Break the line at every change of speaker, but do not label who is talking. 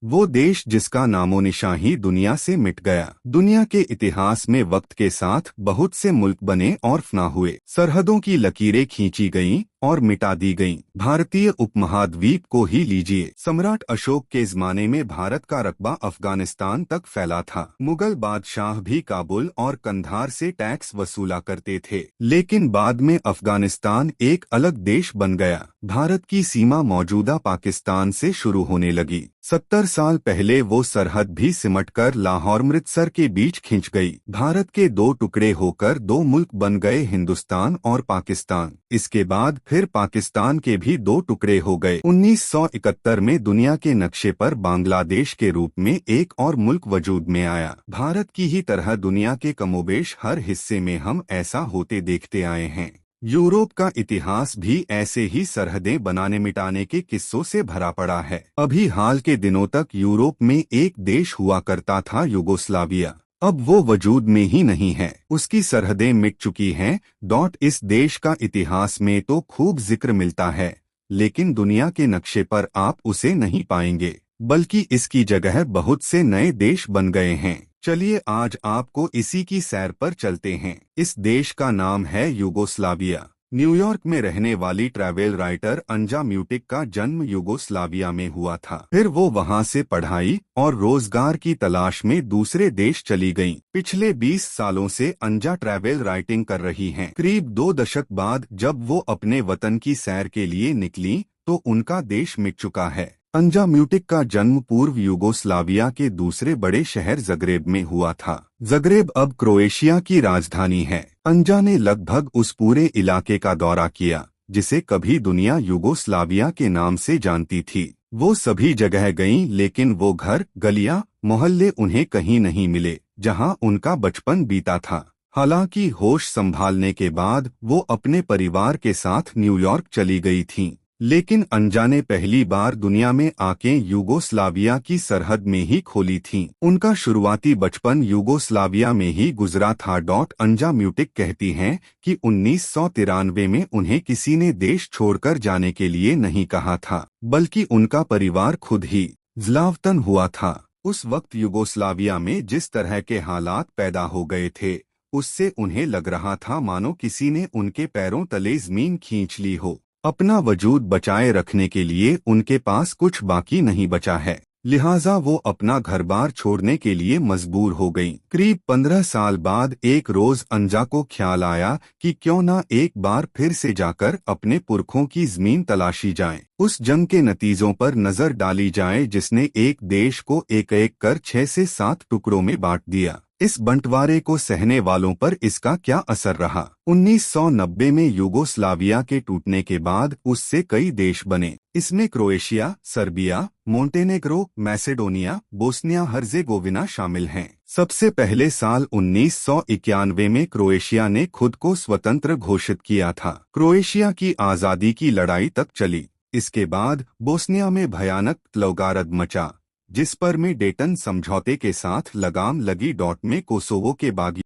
वो देश जिसका नामो निशान ही दुनिया से मिट गया। दुनिया के इतिहास में वक्त के साथ बहुत से मुल्क बने और फना हुए, सरहदों की लकीरें खींची गईं और मिटा दी गईं। भारतीय उपमहाद्वीप को ही लीजिए, सम्राट अशोक के ज़माने में भारत का रकबा अफगानिस्तान तक फैला था। मुगल बादशाह भी काबुल और कंधार से टैक्स वसूला करते थे, लेकिन बाद में अफगानिस्तान एक अलग देश बन गया। भारत की सीमा मौजूदा पाकिस्तान से शुरू होने लगी। 70 साल पहले वो सरहद भी सिमटकर लाहौर अमृतसर के बीच खिंच गई। भारत के दो टुकड़े होकर दो मुल्क बन गए, हिंदुस्तान और पाकिस्तान। इसके बाद फिर पाकिस्तान के भी दो टुकड़े हो गए। 1971 में दुनिया के नक्शे पर बांग्लादेश के रूप में एक और मुल्क वजूद में आया। भारत की ही तरह दुनिया के कमोबेश हर हिस्से में हम ऐसा होते देखते आए हैं। यूरोप का इतिहास भी ऐसे ही सरहदें बनाने मिटाने के किस्सों से भरा पड़ा है। अभी हाल के दिनों तक यूरोप में एक देश हुआ करता था, युगोस्लाविया। अब वो वजूद में ही नहीं है, उसकी सरहदें मिट चुकी हैं। इस देश का इतिहास में तो खूब जिक्र मिलता है, लेकिन दुनिया के नक्शे पर आप उसे नहीं पाएंगे, बल्कि इसकी जगह बहुत से नए देश बन गए हैं। चलिए आज आपको इसी की सैर पर चलते हैं। इस देश का नाम है युगोस्लाविया। न्यूयॉर्क में रहने वाली ट्रैवल राइटर अंजा म्यूटिक का जन्म युगोस्लाविया में हुआ था। फिर वो वहां से पढ़ाई और रोजगार की तलाश में दूसरे देश चली गईं। पिछले 20 सालों से अंजा ट्रैवल राइटिंग कर रही हैं। करीब 2 दशक बाद जब वो अपने वतन की सैर के लिए निकली तो उनका देश मिट चुका है। अंजा म्यूटिक का जन्म पूर्व युगोस्लाविया के दूसरे बड़े शहर ज़ग्रेब में हुआ था। ज़ग्रेब अब क्रोएशिया की राजधानी है। अंजा ने लगभग उस पूरे इलाके का दौरा किया जिसे कभी दुनिया युगोस्लाविया के नाम से जानती थी। वो सभी जगह गईं, लेकिन वो घर, गलियां, मोहल्ले उन्हें कहीं नहीं मिले जहां उनका बचपन बीता था। हालांकि होश संभालने के बाद वो अपने परिवार के साथ न्यूयॉर्क चली गई थीं। लेकिन अंजा ने पहली बार दुनिया में आंखें युगोस्लाविया की सरहद में ही खोली थीं। उनका शुरुआती बचपन युगोस्लाविया में ही गुजरा था। अंजा म्यूटिक कहती हैं कि 1993 में उन्हें किसी ने देश छोड़कर जाने के लिए नहीं कहा था, बल्कि उनका परिवार खुद ही ज़्लावतन हुआ था। उस वक्त युगोस्लाविया में जिस तरह के हालात पैदा हो गए थे, उससे उन्हें लग रहा था मानो किसी ने उनके पैरों तले ज़मीन खींच ली हो। अपना वजूद बचाए रखने के लिए उनके पास कुछ बाकी नहीं बचा है, लिहाजा वो अपना घर-बार छोड़ने के लिए मजबूर हो गईं। करीब 15 साल बाद एक रोज अंजा को ख्याल आया कि क्यों ना एक बार फिर से जाकर अपने पुरखों की जमीन तलाशी जाए, उस जंग के नतीजों पर नजर डाली जाए जिसने एक देश को एक-एक कर 6 से 7 टुकड़ों में बांट दिया। इस बंटवारे को सहने वालों पर इसका क्या असर रहा? 1990 में युगोस्लाविया के टूटने के बाद उससे कई देश बने। इसमें Croatia, Serbia, Montenegro, Macedonia, Bosnia Herzegovina शामिल हैं। सबसे पहले साल 1991 में क्रोएशिया ने खुद को स्वतंत्र घोषित किया था। क्रोएशिया की आज़ादी की लड़ाई तक चली। इसके बाद बोस्निया में भयानक तलवारबाजी मचा, जिस पर में डेटन समझौते के साथ लगाम लगी। में कोसोवो के बागी